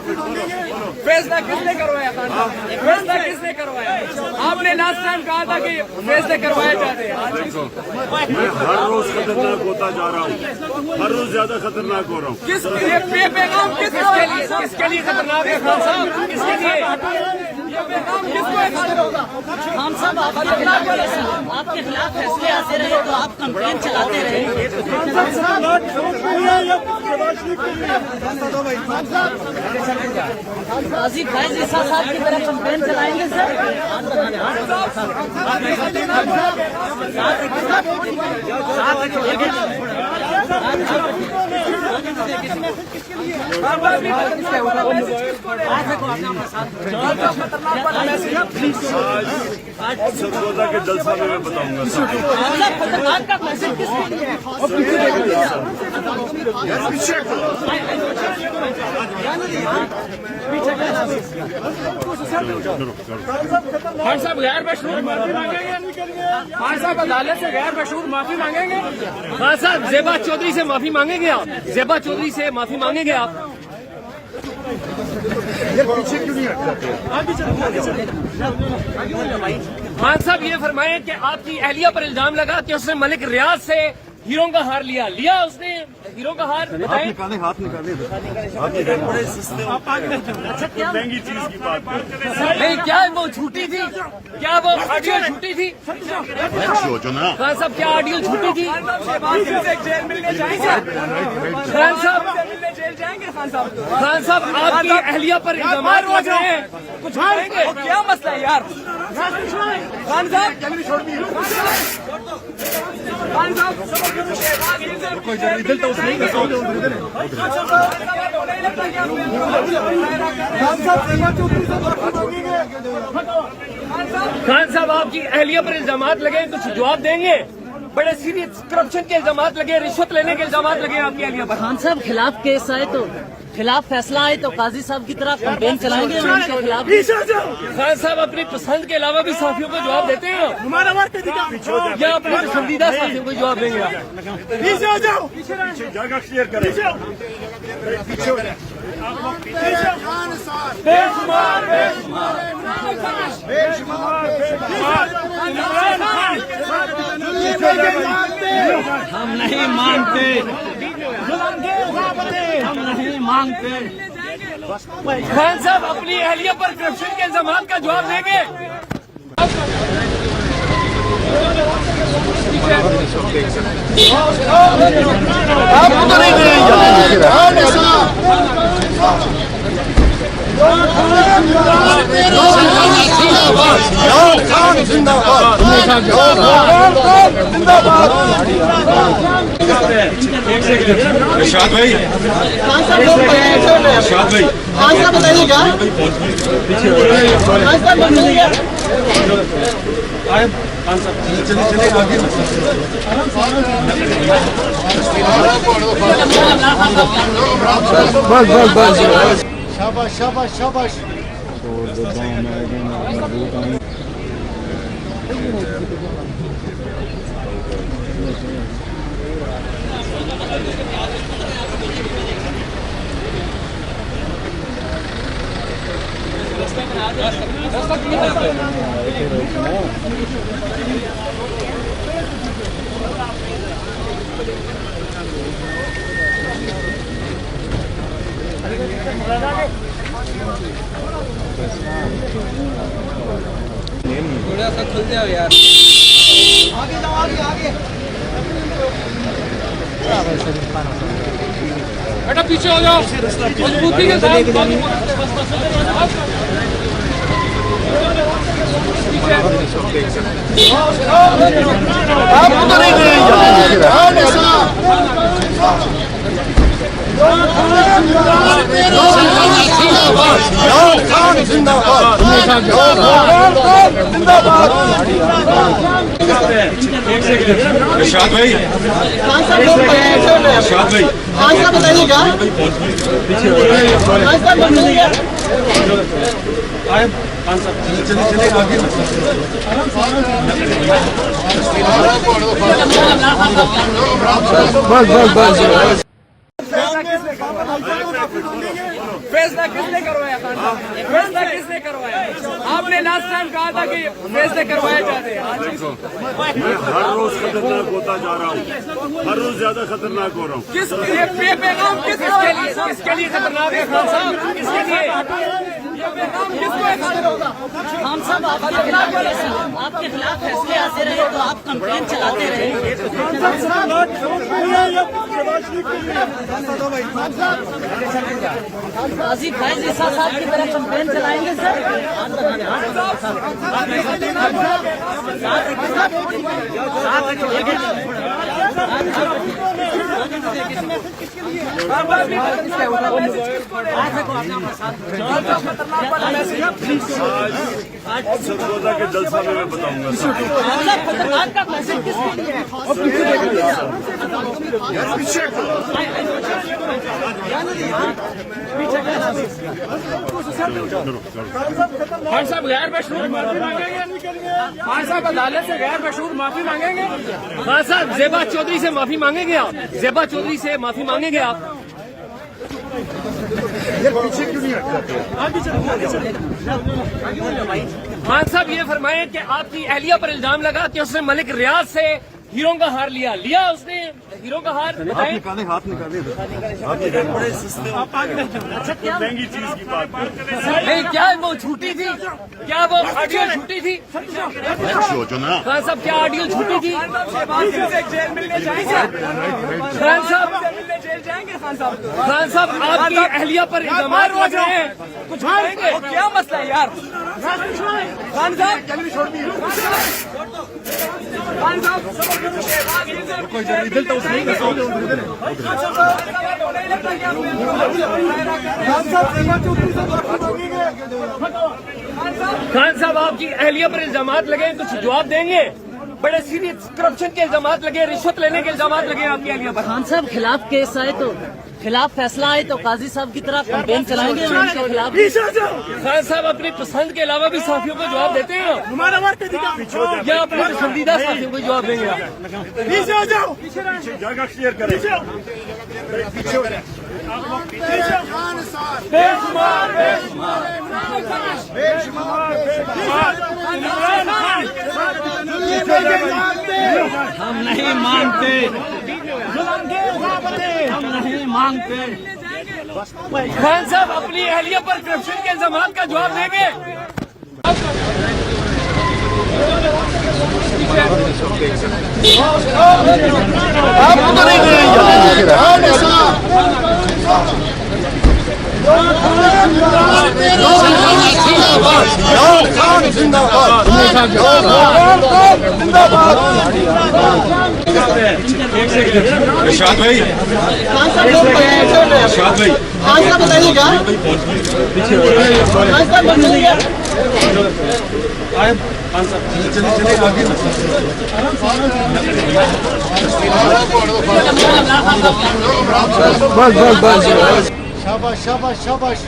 फैसला किसने करवाया था? फैसला किसने करवाया? आपने लास्ट टाइम कहा था कि फैसले करवाए जाते हैं। मैं हर रोज खतरनाक होता जा रहा हूँ, हर रोज ज्यादा खतरनाक हो रहा हूँ। ये पैगाम किसके लिए खतरनाक है खान साहब? किसके लिए ये पैगाम किसको है? खान साहब आपके खिलाफ फैसले आते रहे तो आप कंप्लेन चलाते रहे। काजी फैज ईसा साहब की तरह कंप्लेन चलाएंगे सर? सरगोदा के जलसा में मैं बताऊंगा। खान साहब गैर मशहूर माफी मांगेंगे? खान साहब अदालत से गैर मशहूर माफी मांगेंगे? खान साहब ज़ेबा चौधरी से माफी मांगेंगे आप? ज़ेबा चौधरी से माफी मांगेंगे आप? पीछे क्यों नहीं हटते? खान साहब ये फरमाएं कि आपकी अहलिया पर इल्जाम लगा कि उसने मलिक रियाज से हीरों का हार लिया उसने हीरों का हार बताएं। हाथ निकाले बड़े सस्ते। अच्छा क्या महंगी चीज की बात नहीं, क्या वो झूठी थी? क्या वो ऑडियो झूठी थी? सोचो ना खान साहब, क्या ऑडियो झूठी थी? खान साहब आपकी अहलिया पर इल्जाम लग रहे हैं, कुछ कहेंगे? क्या मसला है यार? खान साहब खान साहब आपकी अहलिया पर इल्जामात लगे, कुछ जवाब देंगे? बड़े सीरियस करप्शन के इल्जामात लगे, रिश्वत लेने के इल्जामात लगे आपकी अहलिया पर। खान साहब खिलाफ केस आए तो खिलाफ फैसला आए तो काजी साहब की तरह कंप्लेन चलाएंगे उनके खिलाफ? खान साहब अपनी पसंद के अलावा भी साथियों को जवाब देते हैं या अपने पसंदीदा साथियों को जवाब देंगे? जगह क्लियर करें। हम नहीं मानते, हम नहीं मानते। खान साहब अपनी अहलिया पर करप्शन के इल्जामात का जवाब देंगे? आपको तो नहीं देंगे। इरशाद भाई, इरशाद भाई, खान साहब बताइएगा। बस शाबाश शाबाश शाबाश। थोड़ा सा खुल जाओ यार। आगे जाओ, आगे आगे। बेटा पीछे हो जाओ, मजबूती के साथ। आपको तो नहीं देंगे। इरशाद भाई, इरशाद भाई, खान साहब बताइएगा। बस फैसला किसने करवाया? फैसला किसने करवाया? आपने लास्ट टाइम कहा था कि फैसले करवाए जाते हैं। मैं हर रोज खतरनाक होता जा रहा हूँ, हर रोज ज्यादा खतरनाक हो रहा हूँ। किसके लिए खतरनाक है खान साहब? किसके लिए? खान साहब आपके खिलाफ फैसले आते रहे तो आप कंप्लेन चलाते रहे। काजी फैज ईसा साहब की तरह कंप्लेन चलाएंगे सर? आज सरगोदा के जलसा में मैं बताऊंगा। खतरनाक का मैसेज किसके लिए है? खान साहब गैर मशहूर माफी मांगेंगे? खान साहब अदालत से गैर मशहूर माफी मांगेंगे? खान साहब ज़ेबा चौधरी से माफी मांगेंगे आप? ज़ेबा चौधरी से माफी मांगेंगे आप? खान साहब ये फरमाएं कि आपकी अहलिया पर इल्जाम लगा कि उसने मलिक रियाज से हीरो का हार लिया उसने हीरो का हार? बताएं। हाथ निकाले बड़े सस्ते महंगी चीज की बात नहीं, क्या वो झूठी थी? क्या वो ऑडियो झूठी थी? सोचो ना। खान साहब क्या ऑडियो झूठी थी? खान साहब आपकी अहलिया पर इल्जाम लग रहे हैं, कुछ कहेंगे? क्या मसला है यार? खान साहब खान साहब आपकी अहलिया पर इल्जामात लगे, कुछ जवाब देंगे? बड़े सीरियस करप्शन के इल्जामात लगे, रिश्वत लेने के इल्जामात लगे आपकी अहलिया पर। खान साहब खिलाफ केस आए तो खिलाफ फैसला आए तो काजी साहब की तरह कंप्लेन चलाएंगे उनके खिलाफ? खान साहब अपनी पसंद के अलावा भी साथियों को जवाब देते हैं या अपने पसंदीदा साथियों को जवाब देंगे आप? जगह क्लियर करें। हम नहीं मानते, हम नहीं मानते। खान साहब अपनी अहलिया पर करप्शन के इल्जामात का जवाब देंगे? इरशाद भाई, इरशाद भाई, बताइएगा शाबाश शाबाश शाबाश।